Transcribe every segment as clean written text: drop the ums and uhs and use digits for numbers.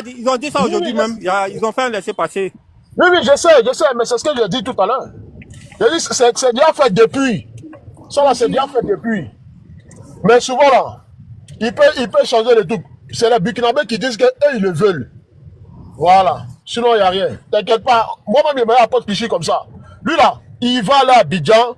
ils ont dit ça aujourd'hui même. Ils ont fait un laissez-passer. Oui, je sais, mais c'est ce que j'ai dit tout à l'heure. J'ai dit, c'est bien fait depuis. Ça là, c'est bien fait depuis. Mais souvent là, il peut changer le truc. C'est les Burkinabés qui disent qu'eux, ils le veulent. Voilà. Sinon, il n'y a rien. T'inquiète pas. Moi-même, il me met un pote cliché comme ça. Lui là, il va là à Abidjan,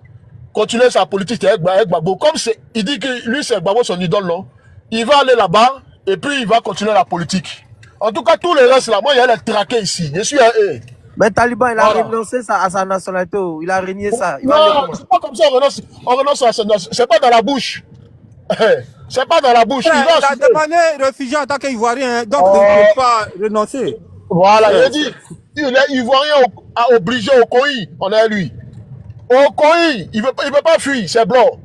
continuer sa politique avec Gbagbo. Comme il dit que lui, c'est Gbagbo son idole, non? Il va aller là-bas et puis il va continuer la politique. En tout cas, tous les restes là, moi, il y a les traqués ici. Je suis un E. Mais Taliban, il a renoncé ça à sa nationalité. Il a renié ça. Non, c'est pas comme ça, on renonce à sa nationalité. C'est pas dans la bouche. C'est pas dans la bouche. Il a demandé réfugié en tant qu'Ivoirien, donc il ne peut pas renoncer. Voilà, il a dit, il est Ivoirien obligé au COI, on est lui. Au COI, il veut pas fuir, c'est blanc.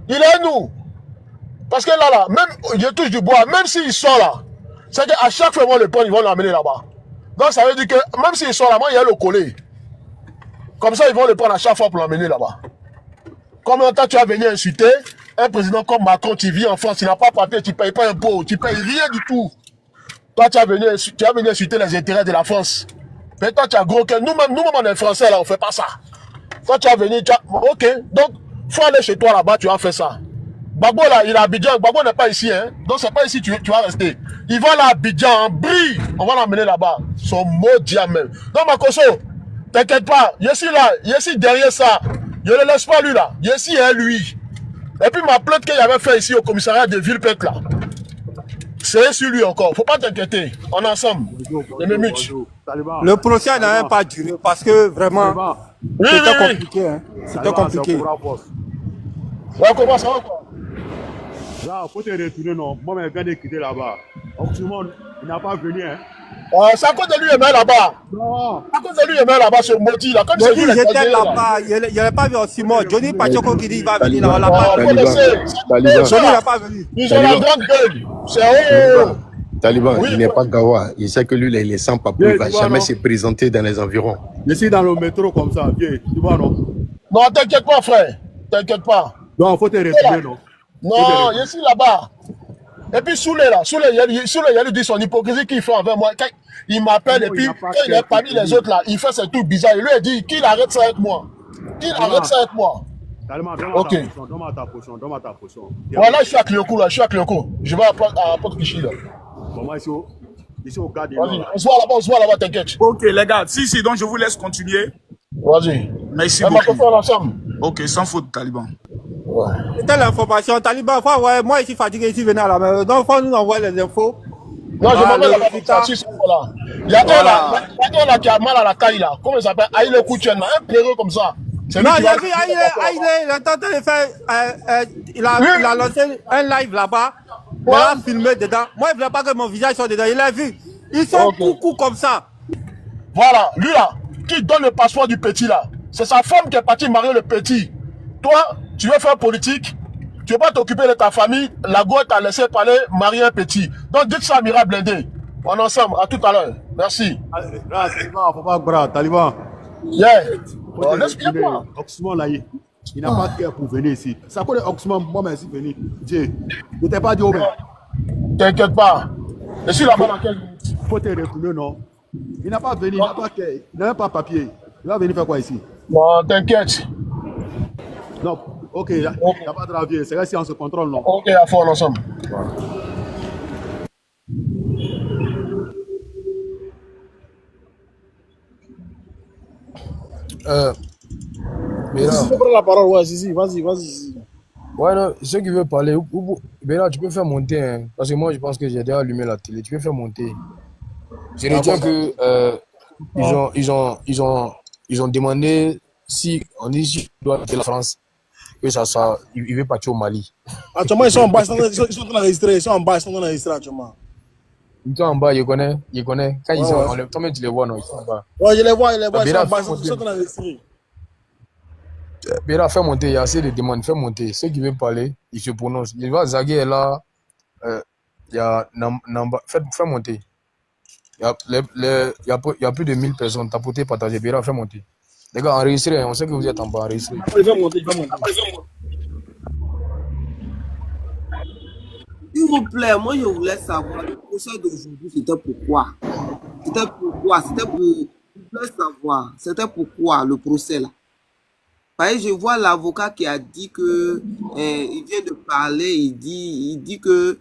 Il est nous. Parce que là, même, je touche du bois, même s'il sort là, c'est qu'à chaque fois, ils vont le prendre, ils vont l'amener là-bas. Donc ça veut dire que même s'il sort là, moi, il y a le collé. Comme ça, ils vont le prendre à chaque fois pour l'amener là-bas. Combien de temps tu as venu insulter un président comme Macron, tu vis en France, il n'a pas papier, tu ne payes pas impôt, tu ne payes rien du tout. Toi, tu as venu insulter les intérêts de la France. Mais toi, tu as gros cœur. Nous-mêmes, on est français, là, on ne fait pas ça. Toi, tu as venu, ok. Donc, il faut aller chez toi là-bas, tu vas faire ça. Gbagbo, là, il est à Abidjan. Gbagbo n'est pas ici, hein. Donc, c'est pas ici tu vas rester. Il va là à Abidjan, en brille. On va l'emmener là-bas. Son mot diamant. Donc, Makoso, t'inquiète pas. Je suis là, je suis derrière ça. Je ne le laisse pas lui là. Je suis lui. Et puis ma plainte qu'il avait fait ici au commissariat de Villepinte là, c'est sur lui encore. Faut pas t'inquiéter. On est ensemble. Le procès n'a même pas duré parce que vraiment, c'était compliqué. Hein. C'était compliqué. Ouais, comment ça va quoi? Là, faut te retourner, non. Moi, je viens de quitter là-bas. Oxymon, il n'a pas venu, hein. C'est à cause de lui, il est là-bas. Non. À cause de lui, il est là-bas sur Moti, là. Comme Johnny, j'étais là-bas. Il n'y avait pas vu Oxymon. Johnny Pachoko qui dit qu'il va venir là. On l'a pas vu. Johnny n'a pas venu. Ils ont la grande gueule. C'est Taliban, il n'est pas Gawa. Il sait que lui, il est sans papier. Il ne va jamais se présenter dans les environs. Je suis dans le métro comme ça, vieux. Tu vois, non? Non, t'inquiète pas, frère. T'inquiète pas. Non, il faut te retourner, non? Non, je suis là-bas. Et puis Soulé là, Soulé, il lui dit son hypocrisie qu'il fait envers moi. Quand il m'appelle et puis quand il est parmi les autres là, il fait ses trucs bizarres. Il lui a dit qu'il arrête ça avec moi. Qu'il arrête ça avec moi. Ok. Donne-moi ta potion. Voilà, je suis à Clioco là, je vais à Port-Kichi là. Bon, moi ici au garde. Vas-y, on se voit là-bas, t'inquiète. Ok les gars, si, donc je vous laisse continuer. Vas-y. Merci beaucoup. Ensemble. Ok, sans faute, Taliban. Ouais. C'était l'information. Taliban, moi, je suis fatigué ici, venir à la maison. Donc, il faut nous envoyer les infos. Non, je m'appelle la réputation là. Il y a un là qui a mal à la taille là. Comment il s'appelle? Aïle Kouchen, un pléreux comme ça. Non, j'ai vu Aïle, il est en train de faire. Il a lancé un live là-bas. Il a filmé dedans. Moi, il ne voulait pas que mon visage soit dedans. Il a vu. Ils sont coucou comme ça. Voilà, lui là, qui donne le passeport du petit là. C'est sa femme qui est partie marier le petit. Toi, tu veux faire politique, tu veux pas t'occuper de ta famille, la go t'a laissé parler, marier un petit. Donc dites ça à Mira Blindé. On est ensemble, à tout à l'heure. Merci. Là, Taliban, faut pas bras, Taliban. Yeah. Laisse-moi. Oxymon là, il n'a pas de cœur pour venir ici. Ça connaît Oxymon, moi, merci venir. Je t'ai pas dit au même. T'inquiète pas. Je suis là-bas dans quelle minute? Faut te retourner, non? Il n'a pas venu, il n'a pas cœur, il n'a même pas papier. Il va venir faire quoi ici? Non, t'inquiète. Non, ok, il n'y a pas de ravier. C'est là si on se contrôle, non? Ok, à fond, ensemble. Voilà. Mais là, si tu prends la parole, ouais, si, vas-y. ouais, non, ceux qui veulent parler, mais là, tu peux faire monter, hein, parce que moi, je pense que j'ai déjà allumé la télé. Tu peux faire monter. Je retiens que ils ont demandé si on dit si on doit quitter la France, que ça soit, il veut partir au Mali. Actuellement, ils sont en bas, ils sont en train d'enregistrer, actuellement. Ils sont en bas, ils connaissent. Quand ils sont, toi-même tu les vois, non, ils sont en bas. Ouais, je les vois, ils sont en bas, ils sont en train d'enregistrer. Mais là, fais monter, il y a assez de demandes, fais monter. Ceux qui veulent parler, ils se prononcent. Il va Zagué est là, il y a Namba, fais monter. Il y a plus de 1000 personnes, tapoter, partager. Béra, fais monter. Les gars, enregistrez, on sait que vous êtes en bas, enregistrez. Il va monter. S'il vous plaît, moi je voulais savoir, le procès d'aujourd'hui, c'était pourquoi? C'était pourquoi? C'était pour... Je voulais savoir, c'était pourquoi le procès là? Parce que je vois l'avocat qui a dit que il vient de parler, il dit que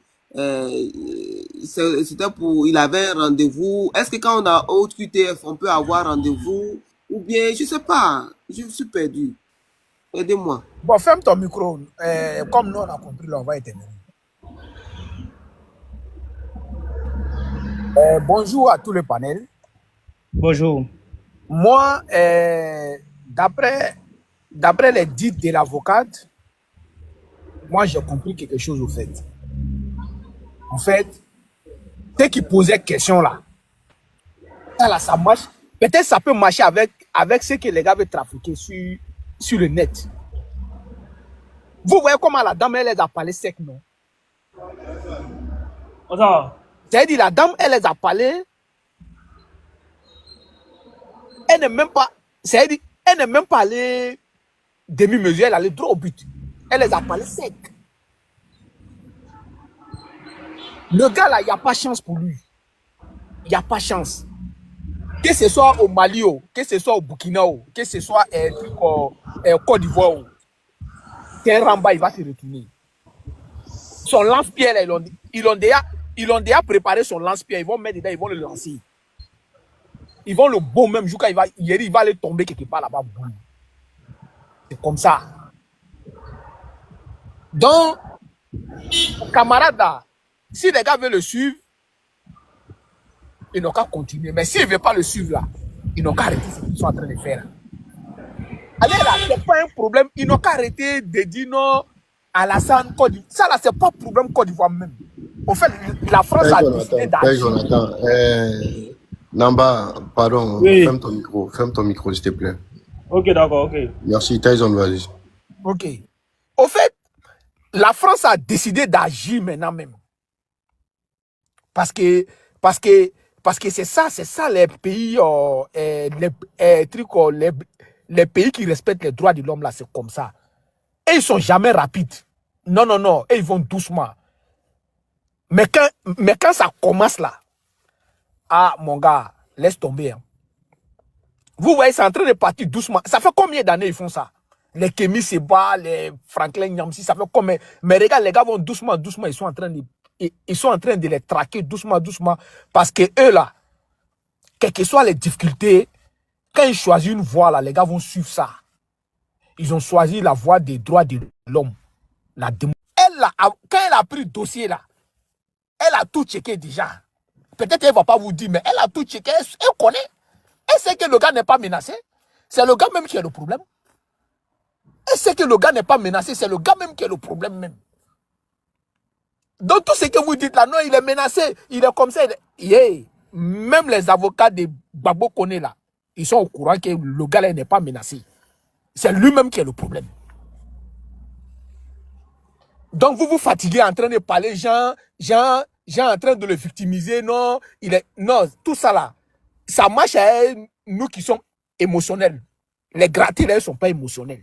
c'était pour, il avait un rendez-vous. Est-ce que quand on a autre QTF, on peut avoir rendez-vous? Ou bien, je sais pas, je suis perdu. Aidez-moi. Bon, ferme ton micro. Comme nous, on a compris, là, on va éteindre. Bonjour à tout le panel. Bonjour. Moi, d'après les dits de l'avocate, moi, j'ai compris quelque chose au fait. En fait, ceux qui posaient question là, ça marche. Peut-être ça peut marcher avec ce que les gars veulent trafiquer sur le net. Vous voyez comment la dame, elle les a parlé sec, non? Attends. C'est-à-dire, la dame, elle les a parlé. Elle n'est même pas. C'est-à-dire, elle n'est même pas allée demi-mesure, elle allait droit au but. Elle les a parlé sec. Le gars là, il n'y a pas chance pour lui. Il n'y a pas chance. Que ce soit au Mali, que ce soit au Burkina, que ce soit Côte d'Ivoire, c'est un ramba, il va se retourner. Son lance-pierre, ils ont déjà préparé son lance-pierre. Ils vont mettre dedans, ils vont le lancer. Ils vont le bon même jour quand il va aller tomber quelque part là-bas. C'est comme ça. Donc, camarade là, si les gars veulent le suivre, ils n'ont qu'à continuer. Mais s'ils ne veulent pas le suivre là, ils n'ont qu'à arrêter ce qu'ils sont en train de faire là. Allez là, c'est pas un problème. Ils n'ont qu'à arrêter de dire non à Alassane Côte d'Ivoire. Ça là, c'est pas un problème Côte d'Ivoire même. En fait, la France a décidé d'agir. Namba, pardon, Oui. ferme ton micro, s'il te plaît. Ok, d'accord, ok. Merci, Tyson, vas-y. Ok. Au fait, la France a décidé d'agir maintenant même. Parce que c'est ça les pays, les pays qui respectent les droits de l'homme là, c'est comme ça. Et ils sont jamais rapides. Non. Et ils vont doucement. Mais quand ça commence là, ah mon gars, laisse tomber. Hein. Vous voyez, c'est en train de partir doucement. Ça fait combien d'années ils font ça? Les Kémy Seba, les Franklin Nyamsi, ça fait combien? Mais regarde, les gars vont doucement, ils sont en train de les traquer doucement, parce que eux là, quelles que soient les difficultés, quand ils choisissent une voie là, les gars vont suivre ça. Ils ont choisi la voie des droits de l'homme. Elle là, quand elle a pris le dossier là, elle a tout checké déjà. Peut-être qu'elle ne va pas vous dire, mais elle a tout checké, elle connaît. Elle sait que le gars n'est pas menacé. C'est le gars même qui a le problème. Elle sait que le gars n'est pas menacé, c'est le gars même qui a le problème même. Donc tout ce que vous dites là, non, il est menacé, il est comme ça. Même les avocats de Babo Koné là, ils sont au courant que le gars là n'est pas menacé. C'est lui-même qui a le problème. Donc vous vous fatiguez en train de parler, Jean en train de le victimiser, non, tout ça là, ça marche à nous qui sommes émotionnels. Les grattés là, ils ne sont pas émotionnels.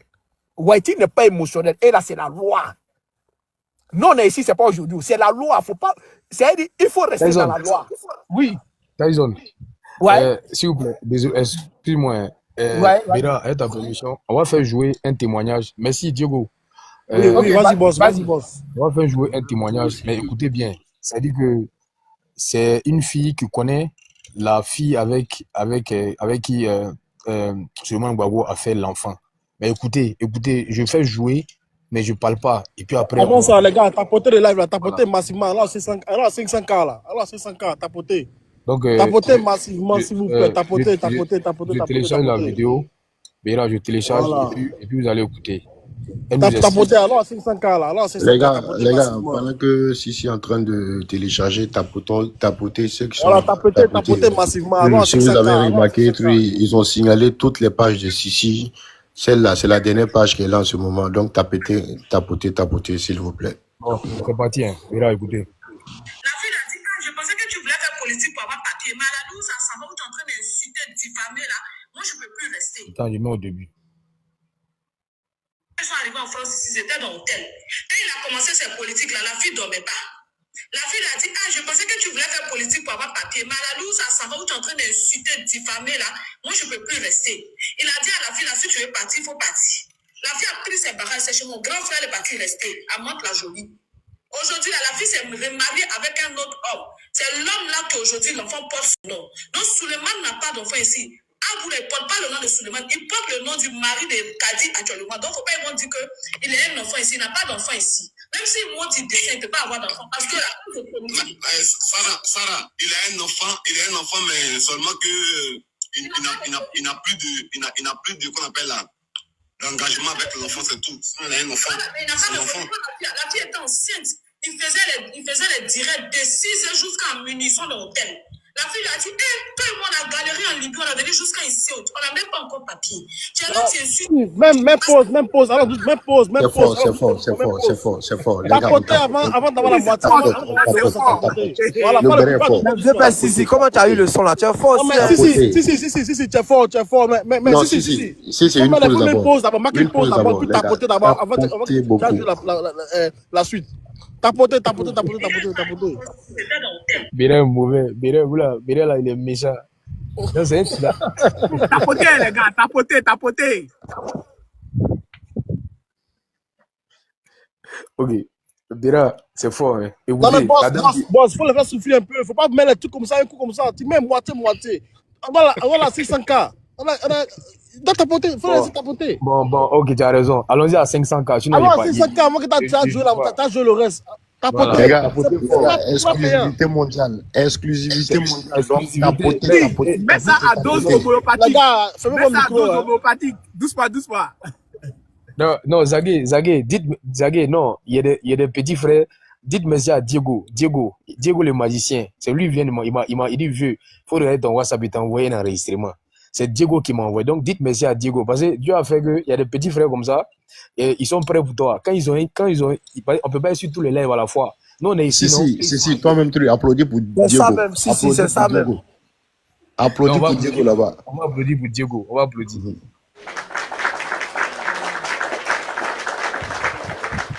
Whitey n'est pas émotionnel. Et là, c'est la loi. Non, on est ici, c'est pas aujourd'hui. C'est la loi. Il faut rester Tyson. dans la loi. Oui. Tyson, Ouais. s'il vous plaît, désolé, excuse-moi. Ouais. Bira, avec ta permission, on va faire jouer un témoignage. Merci, Diogo. Oui, vas-y, boss. On va faire jouer un témoignage, mais écoutez bien. C'est-à-dire que c'est une fille qui connaît la fille avec qui Suleiman Gbagbo a fait l'enfant. Mais écoutez, je fais jouer, mais je ne parle pas. Et puis après. Avant ça, les gars, tapotez le live là, tapotez massivement. Alors, c'est 500K là. Alors, c'est 100K, tapotez. Donc, tapotez massivement, s'il vous plaît. Tapotez. Je télécharge la vidéo. Bira, je télécharge Voilà. et puis vous allez écouter. Tapotez, alors, c'est 500K là. Alors, c'est 500K. Les gars, pendant que Sissi est en train de télécharger, tapotez ceux qui sont. Voilà, tapotez massivement. Alors, Si vous avez remarqué, ils ont signalé toutes les pages de Sissi. Celle-là, c'est la dernière page qu'elle a en ce moment. Donc, tapotez, s'il vous plaît. Bon, c'est parti, hein. Bira, écoutez. La fille a dit, je pensais que tu voulais faire politique pour avoir papier. Mais à la 12, ça s'en va, où tu es en train d'inciter, de diffamer là. Moi, je ne peux plus rester. Attends, je mets au début. Ils sont arrivés en France ici, ils étaient dans l'hôtel. Quand il a commencé ses politiques là, la fille ne dormait pas. La fille a dit, ah, je pensais que tu voulais faire politique pour avoir papier. Mais à la loose, à savoir où tu es en train d'insulter, de diffamer là, moi je ne peux plus rester. Il a dit à la fille, là, si tu veux partir, il faut partir. La fille a pris ses bagages, c'est chez mon grand frère, elle est partie rester à Mantes-la-Jolie. Aujourd'hui, là, la fille s'est remariée avec un autre homme. C'est l'homme-là qu'aujourd'hui, l'enfant porte son nom. Donc, Suleiman n'a pas d'enfant ici. Ah, vous ne portez pas le nom de Suleiman, il porte le nom du mari de Kadi actuellement. Donc, il ne faut pas ils vont dire qu'il a un enfant ici, il n'a pas d'enfant ici. Même s'il monte, il descend, il ne peut pas avoir d'enfant. Parce que Sarah, il a un enfant, mais seulement que il n'a plus de qu'on appelle là. L'engagement avec l'enfant, c'est tout. Sinon, il a un enfant. Voilà, il n'a pas d'enfant. La fille était enceinte. Il faisait les directs de 6h jusqu'à munition de l'hôtel. La fille a dit, tout le monde a galéré en Libye, on est venu jusqu'à ici. On n'a même pas encore papier. Même pause. Alors, même pause. C'est fort. Tapoter avant d'avoir la voiture. Voilà, je sais pas si, comment tu as eu le son là? Tu es fort aussi. Si, tu es fort. Mais non, si, c'est une pause d'abord. Marque une pause d'abord, puis tapoter d'abord avant de la suite. Tapoter. Béré est mauvais. Béré là, il est méchant. Non, c'est là. Tapoter, les gars, tapoter. Ok. Béré, c'est fort. Hein. Et non, mais boss, faut le faire souffler un peu. Faut pas mettre les trucs comme ça, un coup comme ça. Tu mets moitié. Voilà, 600K. Dois tapoter, faut laisser tapoter. Bon, ok, tu as raison. Allons-y à 500K. Sinon, alors, à 500K, moi que t'as joué le reste. Tapoter. Les gars, exclusivité mondiale. Tapoter. Mets ça à dose homéopathique. Les gars, fais-moi mon micro. Dose homéopathique. Doucement. Non, Zagué, dites, Zagué, non, il y a des petits frères. Dites merci à Diego le magicien. C'est lui qui vient de moi. Il dit, vieux, faut regarder ton WhatsApp et t'envoyer un enregistrement. C'est Diego qui m'a envoyé. Donc, dites merci à Diego. Parce que Dieu a fait qu'il y a des petits frères comme ça. Et ils sont prêts pour toi. Quand ils ont, on peut pas suivre tous les lives à la fois. Nous, on est ici. Si, toi-même, tu applaudis pour Diego. C'est ça même, c'est ça même. Applaudis pour Diego là-bas. On va applaudir pour Diego. On va applaudir.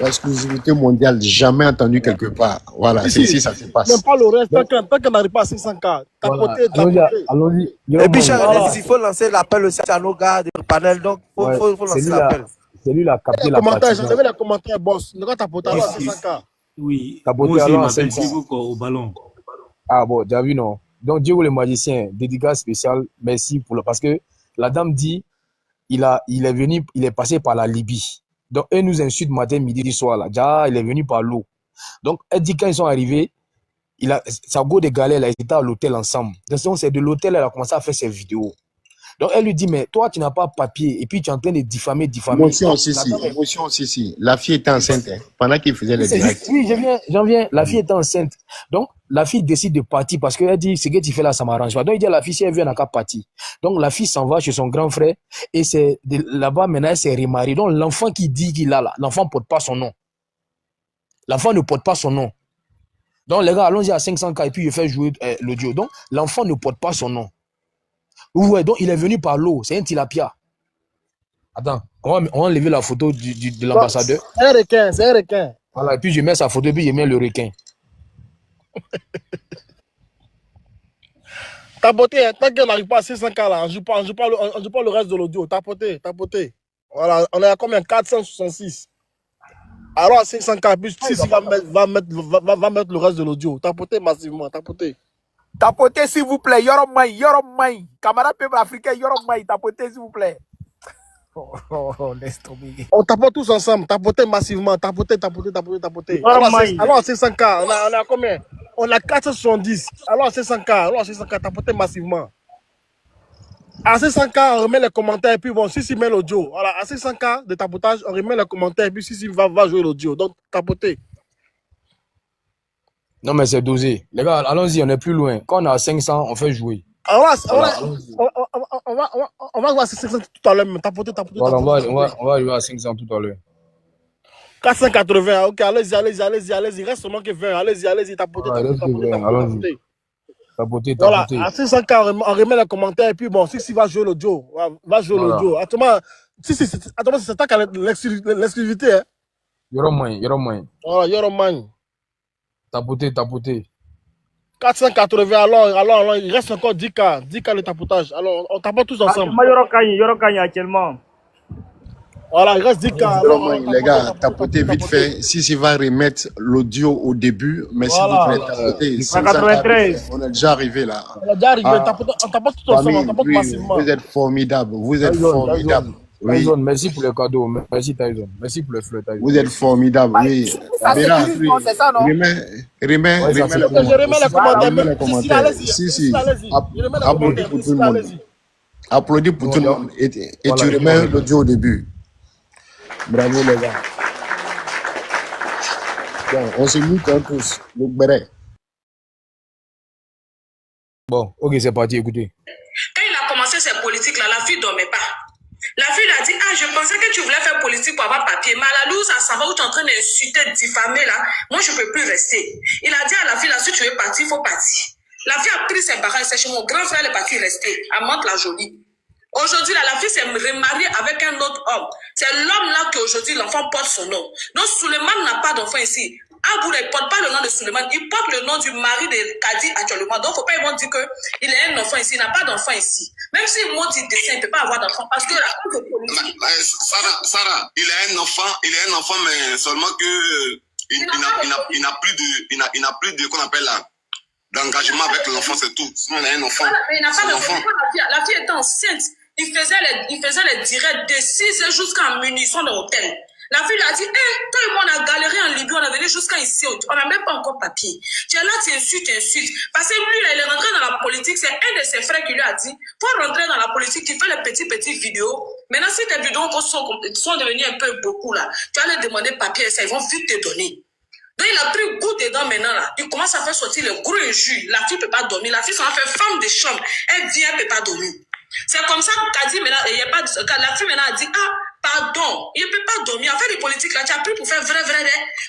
Exclusivité mondiale, jamais entendu quelque part. Voilà, c'est ici ça se passe. Même pas le reste, tant qu'on n'arrive pas à 500K. Tapoter. Allons-y. Et puis, il faut lancer l'appel aussi à nos gars du panel. Donc, il faut lancer l'appel. C'est lui qui a capté la partie. J'avais les commentaires, boss. Le gars tapoter à 500K. Oui, moi aussi, il m'appelle Diego au ballon. Ah bon, tu as vu, non? Donc, Diego le magicien, dédicace spéciale, merci pour le... Parce que la dame dit, il est passé par la Libye. Donc, elle nous insulte matin, midi, soir. Là. Déjà, il est venu par l'eau. Donc, elle dit quand ils sont arrivés, sa go de galère, là, ils étaient à l'hôtel ensemble. Donc, c'est de l'hôtel, elle a commencé à faire ses vidéos. Donc, elle lui dit, mais toi, tu n'as pas papier. Et puis, tu es en train de diffamer. Émotion aussi. La fille était enceinte pendant qu'il faisait les directs. Oui, j'en viens. La fille était enceinte. Donc, la fille décide de partir parce qu'elle dit, ce que tu fais là, ça m'arrange pas. Donc, il dit à la fille, si elle vient, elle n'a qu'à partir. Donc, la fille s'en va chez son grand frère et c'est là-bas, maintenant, elle s'est remariée. Donc, l'enfant qui dit qu'il a là, l'enfant ne porte pas son nom. L'enfant ne porte pas son nom. Donc, les gars, allons-y à 500K et puis il fait jouer l'audio. Donc, l'enfant ne porte pas son nom. Ouais, donc il est venu par l'eau. C'est un tilapia. Attends, on va enlever la photo de l'ambassadeur. C'est un requin. Voilà, et puis je mets sa photo et puis je mets le requin. Tapoter, tant qu'on n'arrive pas à 600K là, on joue pas le reste de l'audio. Tapoter. Voilà, on est à combien? 466. Alors à 500K, puis Sissi va mettre le reste de l'audio. Tapoter massivement, tapoter. Tapotez, s'il vous plaît. Yoromai. Camarade peuple africain, Yoromai. Tapotez, s'il vous plaît. Laisse tomber. On tapote tous ensemble. Tapoter massivement. Tapoter. Alors à 600K, on a combien? On a 470. Alors à 600K, tapoter massivement. À 600K, on remet les commentaires. Et puis bon, si met l'audio. Voilà, à 600K de tapotage, on remet les commentaires. Et puis si va jouer l'audio. Donc, tapoter. Non, mais c'est dosé. Les gars, allons-y, on est plus loin. Quand on est à 500, on fait jouer. On va voir 500 tout à l'heure. Tapoter. Voilà, on va arriver à 500 tout à l'heure. 480, ok, allez-y. Reste seulement que 20. Allez-y, tapoter. Allons-y. Tapoter. Voilà, à 500K, on remet les commentaires. Et puis bon, si va jouer l'audio. L'audio. Attends, c'est ça l'exclusivité. Yoromai. Voilà, Yoromai. Tapoter. 480, alors, il reste encore 10K de tapotage. Alors, on tapote tous ensemble. Yorokanye actuellement. Voilà, il reste 10K. Alors, les gars, tapotez vite fait. Si va remettre l'audio au début, mais s'il vous plaît, tapotez. 93. On est déjà arrivé là. On est déjà arrivé, on tapote tous ensemble, on tapote massivement. Vous êtes formidable. Vous êtes formidable. Oui. Tyson, merci pour le cadeau. Merci Tyson. Merci pour le fleur Tyson. Vous êtes formidable. Oui. C'est ça, non? Remets les commentaires. Si. Applaudis pour tout le monde. Applaudis pour tout le monde. Et tu remets l'audio au début. Bravo les gars. Bon, on se mute tous. Bon, ok, c'est parti, écoutez. Quand il a commencé ses politiques-là, la fille ne dormait pas. La fille lui a dit, je pensais que tu voulais faire politique pour avoir papier. Mais à la loose, à savoir où tu es en train d'insulter, de diffamer, là, moi, je ne peux plus rester. Il a dit à la fille, là, si tu veux partir, il faut partir. La fille a pris ses bagages, c'est chez mon grand frère, elle est partie rester. À Mantes-la-Jolie. Aujourd'hui, là, la fille s'est remariée avec un autre homme. C'est l'homme-là qu'aujourd'hui, l'enfant porte son nom. Donc, Suleiman n'a pas d'enfant ici. Aboula, il ne porte pas le nom de Suleiman, il porte le nom du mari de Kadi actuellement. Donc, il ne faut pas ils vont dire qu'il a un enfant ici, il n'a pas d'enfant ici. Même s'il monte, il descend, il ne peut pas avoir d'enfant. Parce que la politique... Sarah, il a un enfant, mais seulement que il n'a plus de qu'on appelle là, d'engagement avec l'enfant, c'est tout. Sinon, il a un enfant. Mais il n'a pas d'enfant. La fille était enceinte. Il faisait les directs de 6h jusqu'à minuit, ils sont dans l'hôtel. La fille lui a dit, toi et moi, on a galéré en Libye, on est venu jusqu'à ici, on n'a même pas encore papier. Tu es là, tu insultes. Parce que lui, il est rentré dans la politique, c'est un de ses frères qui lui a dit, pour rentrer dans la politique, tu fais les petites vidéos. Maintenant, si tes vidéos sont devenues un peu beaucoup, là, tu vas leur demander papier, ça, ils vont vite te donner. Donc, il a pris goût dedans maintenant, là. Il commence à faire sortir le gros injure. La fille ne peut pas dormir. La fille s'en fait femme de chambre. Elle vient, elle ne peut pas dormir. C'est comme ça qu'a dit maintenant, la fille maintenant a dit, pardon, il ne peut pas dormir. En fait, les politiques là, tu as pris pour faire vrai.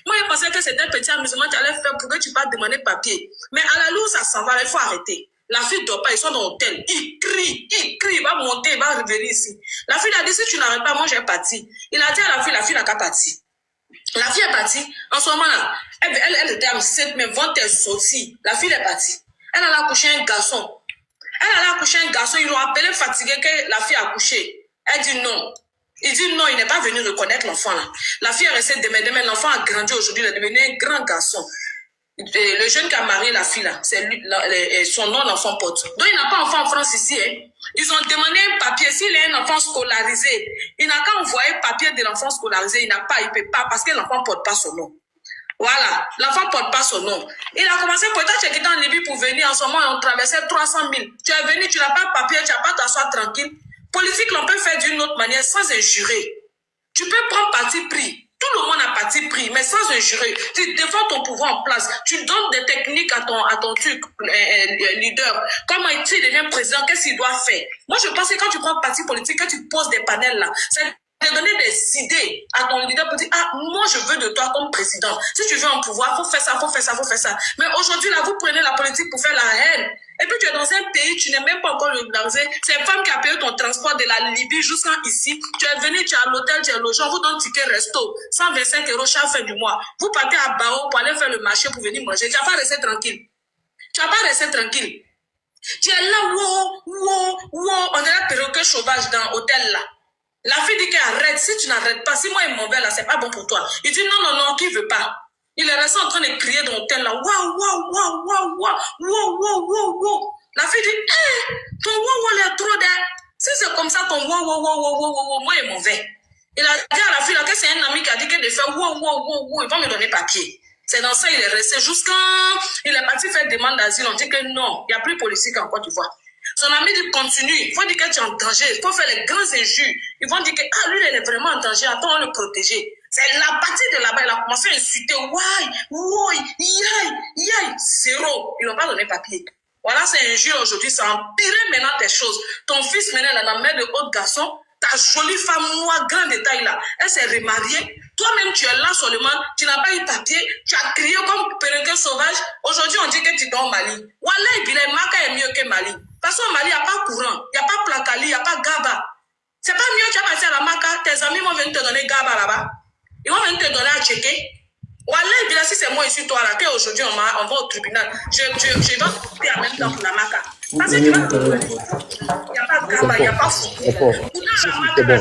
Moi, je pensais que c'était un petit amusement, tu allais faire pour que tu passes demander papier. Mais à la loue, ça s'en va, il faut arrêter. La fille ne dort pas, ils sont dans l'hôtel. Il crie, il va monter, il va revenir ici. La fille a dit, si tu n'arrêtes pas, moi j'ai parti. Il a dit à la fille n'a qu'à partir. La fille est partie. En ce moment-là, elle était enceinte, mais quand elle est sortie, la fille est partie. Elle a accouché un garçon. Ils l'ont appelé fatigué que la fille a accouché. Elle dit non. Il dit non, il n'est pas venu reconnaître l'enfant là. La fille est restée demain. L'enfant a grandi aujourd'hui, il est devenu un grand garçon. Le jeune qui a marié la fille là, c'est lui, son nom l'enfant porte. Donc il n'a pas d'enfant en France ici. Ils ont demandé un papier. S'il est un enfant scolarisé, il n'a qu'à envoyer le papier de l'enfant scolarisé. Il ne peut pas parce que l'enfant ne porte pas son nom. Voilà, l'enfant ne porte pas son nom. Il a commencé, peut-être tu es quitté en Libye pour venir, en ce moment, on traversait 300 000. Tu es venu, tu n'as pas de papier, tu n'as pas t'asseoir tranquille. Politique, l'on peut faire d'une autre manière sans injurer. Tu peux prendre parti pris. Tout le monde a parti pris, mais sans injurer. Tu défends ton pouvoir en place. Tu donnes des techniques à ton truc, leader. Comment il devient président, qu'est-ce qu'il doit faire? Moi, je pense que quand tu prends parti politique, quand tu poses des panels là, c'est de donner des idées à ton leader pour dire, moi je veux de toi comme président. Si tu veux un pouvoir, faut faire ça. Mais aujourd'hui, là, vous prenez la politique pour faire la haine. Et puis tu es dans un pays, tu n'es même pas encore le danger. C'est une femme qui a payé ton transport de la Libye jusqu'à ici. Tu es venu, tu es à l'hôtel, tu es logé, on vous donne ticket resto, 125 € chaque fin du mois. Vous partez à Bao pour aller faire le marché pour venir manger. Tu n'as pas resté tranquille. Tu es là, on est là perroquet sauvage dans l'hôtel là. La fille dit qu'elle arrête. Si tu n'arrêtes pas, si moi je m'en vais là, c'est pas bon pour toi. Il dit non, qui veut pas? Il est resté en train de crier dans l'hôtel là. Wow. La fille dit, ton wow il est trop d'air. Si c'est comme ça, ton wow, moi je m'en vais. Il a dit à la fille là que c'est un ami qui a dit que de faire wow, il va me donner papier. C'est dans ça, il est resté jusqu'à. Il est parti faire demande d'asile. On dit que non, il n'y a plus politique en Côte d'Ivoire. Son ami dit continue, il faut dire que tu es en danger, il faut faire les grands injures. Ils vont dire que lui il est vraiment en danger, attends, on va le protéger. C'est la partie de là-bas, il a commencé à insulter, zéro. Ils n'ont pas donné papier. Voilà, c'est injure aujourd'hui, ça a empiré maintenant tes choses. Ton fils maintenant, il a la mère de autre garçon, ta jolie femme noire, grand détail là, elle s'est remariée. Toi-même, tu es là seulement, tu n'as pas eu papier, tu as crié comme perroquet sauvage. Aujourd'hui, on dit que tu dors au Mali. Voilà, il dit que Maka est mieux que Mali. Parce qu'au Mali, il n'y a pas courant, il n'y a pas Placali, il n'y a pas Gaba. C'est pas mieux, tu vas passer à la Maka, tes amis vont venir te donner Gaba là-bas. Ils vont venir te donner à checker. Wallah, bien si c'est moi ici, toi là, qu'aujourd'hui on va au tribunal, je vais couper en même temps pour la maca. Parce que tu vas il n'y a pas de gaba, il n'y a pas fou. C'est fort.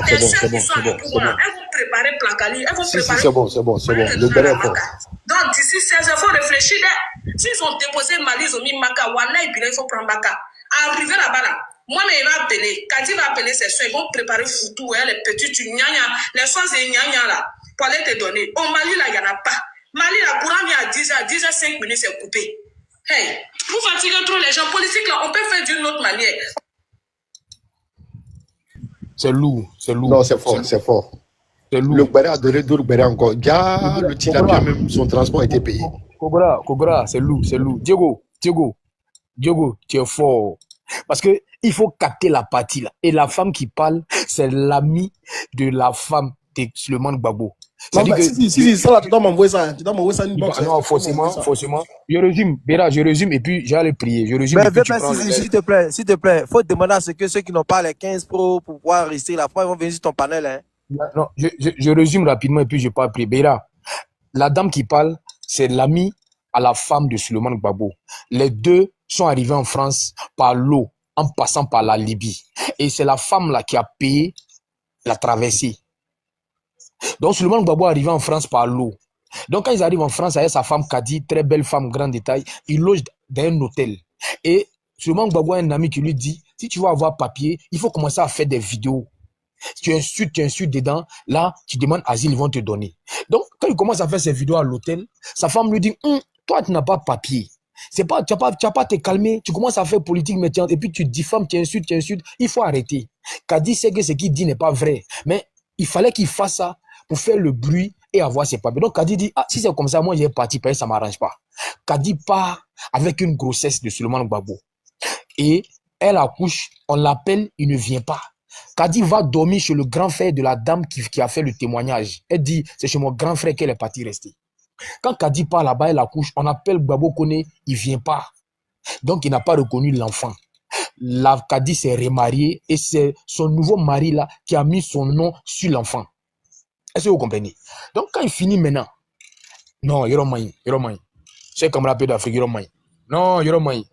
Tes soeurs qui sont avec moi, elles vont préparer Placali, elles vont préparer. C'est bon. Le Béra est fort. Donc d'ici 16 heures, il faut réfléchir. S'ils ont déposé Mali, ils ont mis Maca, Wallah, il faut prendre Maca. Arrivé là-bas là. Moi-même, il va appeler. Kadi va appeler ses soeurs. Ils vont préparer Foutou, les petites gnagnas, les soins et gnagnas là, pour aller te donner. Au Mali, là, il n'y en a pas. Mali, la courant vient à 10h, 5 minutes, c'est coupé. Hey, vous fatiguez trop les gens politiques là, on peut faire d'une autre manière. C'est lourd. Non, c'est fort. Le Béra a donné d'autres Béra encore. Déjà, le Tilapia, même son transport a été payé. Cobra, c'est lourd. Diego, tu es fort. Parce que il faut capter la partie là. Et la femme qui parle, c'est l'ami de la femme de Suleiman Gbagbo. Si, ça là, tu dois m'envoyer ça. Une box. Non, forcément. Je résume, Béra, et puis j'allais prier. Je résume. Mais s'il te plaît, faut demander à ce que ceux qui n'ont pas les 15 Pro pour pouvoir rester là, ils vont venir sur ton panel. Hein. Non, je résume rapidement et puis je parle prier. Béra, la dame qui parle, c'est l'ami à la femme de Suleiman Gbagbo. Les deux sont arrivés en France par l'eau, en passant par la Libye. Et c'est la femme là qui a payé la traversée. Donc Suleiman Gbagbo est arrivé en France par l'eau. Donc quand ils arrivent en France avec sa femme Kadi, très belle femme, grand détail, ils logent dans un hôtel. Et Suleiman Gbagbo a un ami qui lui dit, si tu veux avoir papier, il faut commencer à faire des vidéos. Si tu insultes dedans, là, tu demandes asile, ils vont te donner. Donc quand il commence à faire ses vidéos à l'hôtel, sa femme lui dit, toi tu n'as pas papier. C'est pas, tu n'as pas te calmer, tu commences à faire politique maintenant, et puis tu diffames, tu insultes, il faut arrêter. Kadi sait que ce qu'il dit n'est pas vrai, mais il fallait qu'il fasse ça pour faire le bruit et avoir ses papiers. Donc Kadi dit, si c'est comme ça, moi j'ai parti, ça ne m'arrange pas. Kadi part avec une grossesse de Suleiman Gbagbo. Et elle accouche, on l'appelle, il ne vient pas. Kadi va dormir chez le grand frère de la dame qui a fait le témoignage. Elle dit, c'est chez mon grand frère qu'elle est partie rester. Quand Kadi part là-bas, elle accouche, on appelle Gbagbo Kone, il ne vient pas. Donc il n'a pas reconnu l'enfant. La Kadi s'est remariée et c'est son nouveau mari là qui a mis son nom sur l'enfant. Est-ce que vous comprenez? Donc quand il finit maintenant, non, Yoromaï. C'est comme la paix d'Afrique, Yoromaï. Non, Yoromaï.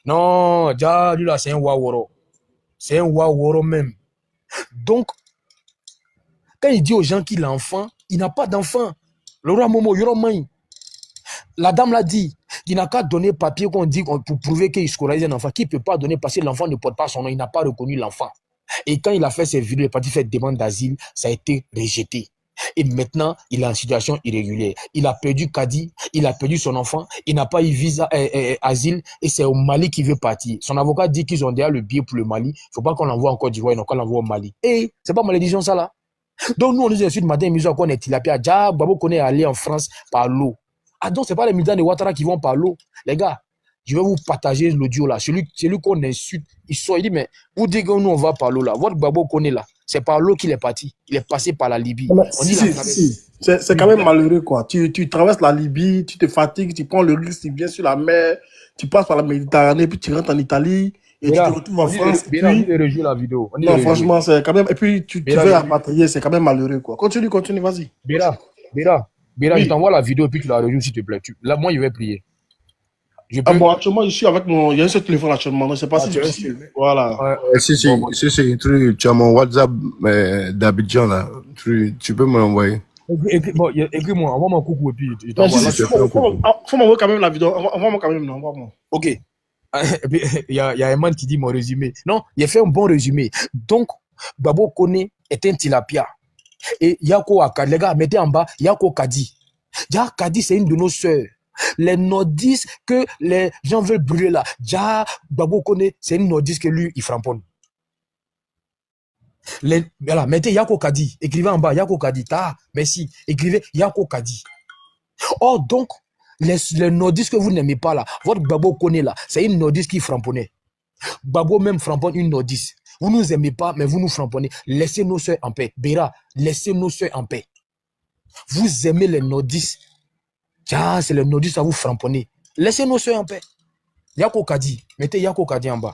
Non, déjà, lui là, c'est un Waworo. C'est un Waworo même. Donc, quand il dit aux gens qu'il a enfant, il n'a pas d'enfant. Le roi Momo, Yoromaï. La dame l'a dit, il n'a qu'à donner papier qu'on dit pour prouver qu'il scolarise un enfant, qu'il ne peut pas donner parce que l'enfant ne porte pas son nom, il n'a pas reconnu l'enfant. Et quand il a fait ses vidéos, il est parti faire demande d'asile, ça a été rejeté. Et maintenant, il est en situation irrégulière. Il a perdu Kadi, il a perdu son enfant, il n'a pas eu visa, asile, et c'est au Mali qu'il veut partir. Son avocat dit qu'ils ont déjà le billet pour le Mali. Il ne faut pas qu'on l'envoie en Côte d'Ivoire, non, qu'on l'envoie au Mali. Et c'est pas malédiction ça là. Donc nous, on nous insulte matin et midi, qu'on est Tilapia. Déjà, Gbagbo Kone est allé en France par l'eau. Ah donc, c'est pas les militants de Ouattara qui vont par l'eau. Les gars, je vais vous partager l'audio là. Celui qu'on insulte, il dit, mais vous dites que nous, on va par l'eau là. Votre Gbagbo Kone là, c'est par l'eau qu'il est parti. Il est passé par la Libye. C'est quand même malheureux, quoi. Tu traverses la Libye, tu te fatigues, tu prends le risque, tu viens sur la mer, tu passes par la Méditerranée, puis tu rentres en Italie, et tu te retrouves en France. On la vidéo. Non, franchement, c'est quand même... Et puis, tu veux rapatrier, c'est quand même malheureux, quoi. Continue, vas-y. Béra, oui. Je t'envoie la vidéo, et puis tu la rejoues, s'il te plaît. Là, moi, je vais prier. Bon, actuellement, je suis avec mon... Il y a un seul téléphone actuellement, je ne sais pas si je suis... Voilà. Si, tu as mon WhatsApp d'Abidjan, là. Tu peux me l'envoyer. Bon, écris-moi, envoie-moi un coucou, et puis je t'envoie. Faut m'envoyer quand même la vidéo. Envoie-moi quand même, non, envoie-moi. Ok. Il y a un man qui dit mon résumé. Non, il a fait un bon résumé. Donc, Gbagbo Kone est un tilapia. Et Yako Akadi, les gars, mettez en bas, Yako Kadi. Déjà, Kadi, c'est une de nos sœurs. Les nordistes que les gens veulent brûler là. Déjà, Gbagbo Kone, c'est une nordiste que lui, il framponne. Voilà, mettez Yako Kadi. Écrivez en bas, Yako Kadi. Merci. Écrivez Yako Kadi. Oh, donc, les nordistes que vous n'aimez pas là, votre Gbagbo Kone là, c'est une nordiste qui framponnait. Gbagbo même framponne une nordiste. Vous ne nous aimez pas, mais vous nous framponnez. Laissez nos soeurs en paix. Béra, laissez nos soeurs en paix. Vous aimez les nordistes. Tiens, c'est les nordistes à vous framponner. Laissez nos soeurs en paix. Yako Kadi. Mettez Yako Kadi en bas.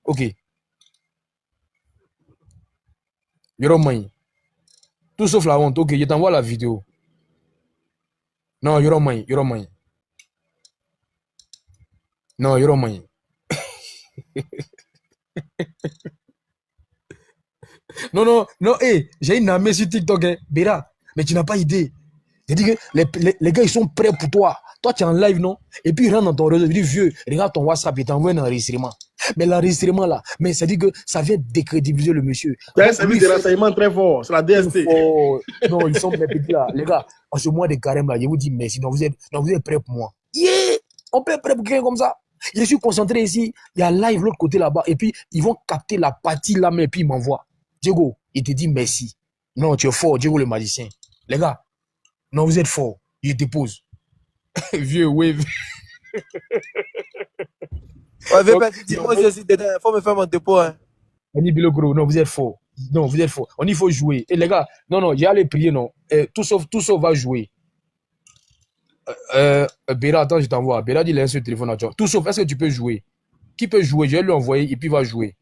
Ok. Yoromai. Tout sauf la honte. Ok, je t'envoie la vidéo. Non, yoro moyen, yoro moyen. Non, yoro moyen. Non, hey, j'ai une amie sur TikTok, hein. Béra, mais tu n'as pas idée. J'ai dit que les gars, ils sont prêts pour toi. Toi, tu es en live, non? Et puis, ils rentrent dans ton réseau, ils disent, vieux, regarde ton WhatsApp, il t'envoie un enregistrement. Mais l'enregistrement, là, mais ça dit que ça vient décrédibiliser le monsieur. Il y a un service de renseignement très fort, c'est la DST. Non, ils sont mes petits là. Les gars, en ce mois de carême, là, je vous dis merci. Donc, vous êtes prêts pour moi. Yeah! On peut être prêt pour quelqu'un comme ça. Je suis concentré ici. Il y a live l'autre côté là-bas. Et puis, ils vont capter la partie là, mais puis ils m'envoient. Diego, il te dit merci. Non, tu es fort, Diego le magicien. Les gars, non, vous êtes fort. Il dépose. Vieux wave. Ouais, dis-moi, je suis dedans. Il faut me faire mon dépôt. Hein. On dit Bilogro, non, vous êtes fort. Non, vous êtes fort. On dit il faut jouer. Et les gars, non, j'ai allé prier, non. Tout sauf va jouer. Béra, attends, je t'envoie. Béra dit laisse le téléphone à toi. Tout sauf, est-ce que tu peux jouer? Qui peut jouer? Je vais lui envoyer et puis il va jouer.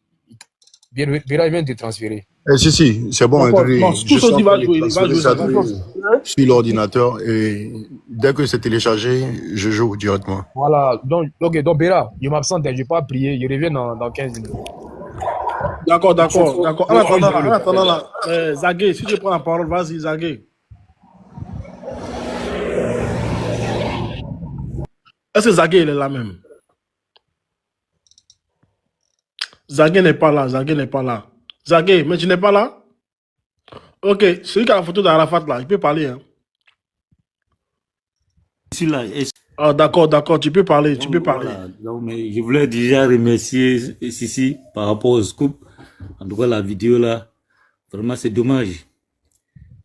Béra, il vient de te transférer. Si, c'est bon. Non, tout sauf, il va jouer. Sur l'ordinateur et dès que c'est téléchargé, je joue directement. Voilà, donc Béra, je m'absente, je ne vais pas prier, je reviens dans 15 minutes. D'accord. En attendant là, Zagué, si tu prends la parole, vas-y, Zagué. Est-ce que Zagué, il est là même? Zagué n'est pas là. Zagué, mais tu n'es pas là? Ok, celui qui a la photo d'Arafat là, il peut parler. Hein. Ah, d'accord, tu peux parler, Voilà. Donc, mais je voulais déjà remercier Sissi par rapport au scoop. En tout cas, la vidéo là, vraiment c'est dommage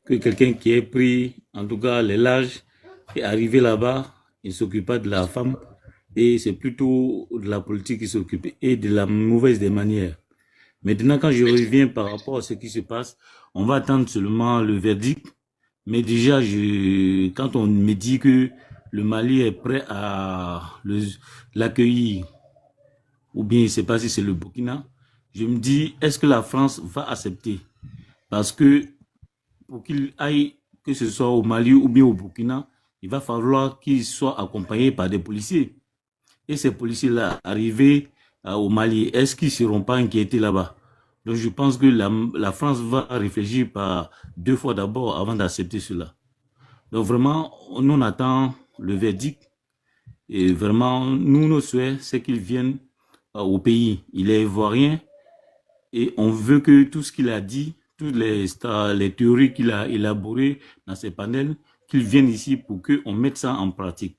que quelqu'un qui ait pris, en tout cas, les larges, est arrivé là-bas, il ne s'occupe pas de la femme et c'est plutôt de la politique qui s'occupe et de la mauvaise des manières. Maintenant, quand je reviens par rapport à ce qui se passe, on va attendre seulement le verdict. Mais déjà, quand on me dit que le Mali est prêt à l'accueillir, ou bien je ne sais pas si c'est le Burkina, je me dis, est-ce que la France va accepter? Parce que pour qu'il aille, que ce soit au Mali ou bien au Burkina, il va falloir qu'il soit accompagné par des policiers. Et ces policiers-là, arrivés au Mali, est-ce qu'ils ne seront pas inquiétés là-bas? Donc je pense que la France va réfléchir par 2 fois d'abord avant d'accepter cela. Donc vraiment, nous on attend le verdict. Et vraiment, nous, nos souhaits, c'est qu'ils viennent au pays. Il est ivoirien et on veut que tout ce qu'il a dit, toutes les théories qu'il a élaborées dans ses panels, qu'ils viennent ici pour qu'on mette ça en pratique.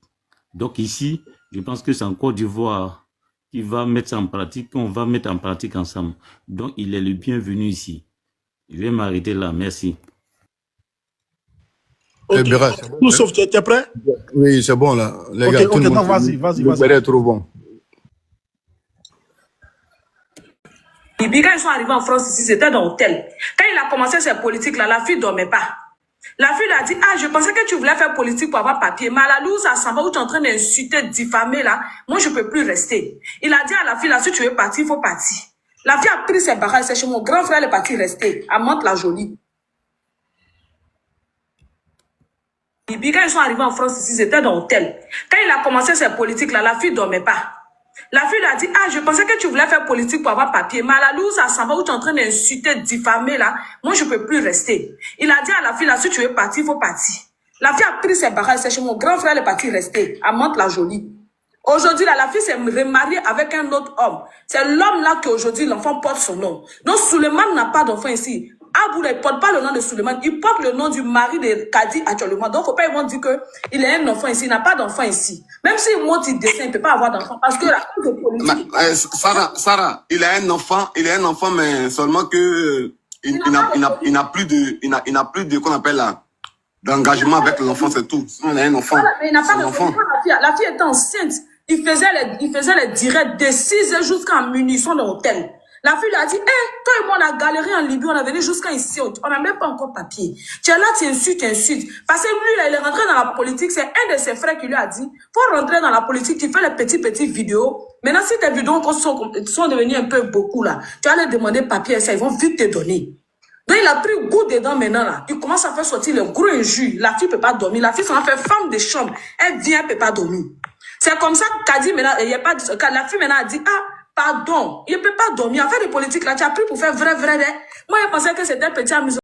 Donc ici, je pense que c'est en Côte d'Ivoire qui va mettre ça en pratique, qu'on va mettre en pratique ensemble. Donc il est le bienvenu ici. Je vais m'arrêter là, merci. Okay. Tout sauf, tu es prêt? Oui, c'est bon là. Les gars, tout le monde, vas-y. Le béret est trop bon. Et puis quand ils sont arrivés en France ici, c'était dans l'hôtel. Quand il a commencé cette politique-là, la fille ne dormait pas. La fille lui a dit, je pensais que tu voulais faire politique pour avoir papier. Mais à la loose, à Samba, où tu es en train d'insulter, de diffamer là, moi je ne peux plus rester. Il a dit à la fille, là, si tu veux partir, il faut partir. La fille a pris ses bagages, c'est chez mon grand frère, elle est partie rester, à Mantes-la-Jolie. Et puis quand ils sont arrivés en France ici, c'était dans l'hôtel. Quand il a commencé cette politique-là, la fille ne dormait pas. La fille lui a dit, je pensais que tu voulais faire politique pour avoir papier. Mais à la loose, à Samba, où tu es en train d'insulter, de diffamer là, moi je ne peux plus rester. Il a dit à la fille, là, si tu veux partir, il faut partir. La fille a pris ses bagages, c'est chez mon grand frère, elle est partie rester, à Mantes-la-Jolie. Aujourd'hui, là, la fille s'est remariée avec un autre homme. C'est l'homme là qu'aujourd'hui, l'enfant porte son nom. Donc, Suleiman n'a pas d'enfant ici. Aboula, il ne porte pas le nom de Suleiman, il porte le nom du mari de Kadi actuellement. Donc, il ne faut pas ils vont dire qu'il a un enfant ici, il n'a pas d'enfant ici. Même s'il monte, il descend, il ne peut pas avoir d'enfant. Parce que la cause de politique... Sarah, il a un enfant, mais seulement que il n'a plus de qu'on appelle là, d'engagement avec l'enfant, c'est tout. Il a un enfant. Voilà, mais il n'a pas d'enfant. La fille était enceinte. Il faisait les directs de 6 heures jusqu'à minuit, ils sont dans l'hôtel. La fille lui a dit, toi et moi, on a galéré en Libye, on est venu jusqu'à ici, on n'a même pas encore papier. Tu es là, tu insultes. Parce que lui, là, il est rentré dans la politique, c'est un de ses frères qui lui a dit, faut rentrer dans la politique, tu fais les petites vidéos. Maintenant, si tes vidéos sont devenues un peu beaucoup, là, tu vas leur demander papier, ça, ils vont vite te donner. Donc il a pris goût dedans maintenant là. Il commence à faire sortir le gros injure. La fille ne peut pas dormir. La fille s'en fait femme de chambre. Elle vient, elle ne peut pas dormir. C'est comme ça qu'a dit maintenant, il y a pas, quand la fille maintenant a dit, ah, pardon, il ne peut pas dormir. En fait, les politiques là, tu as pris pour faire vrai. Moi, je pensais que c'était un petit amusement.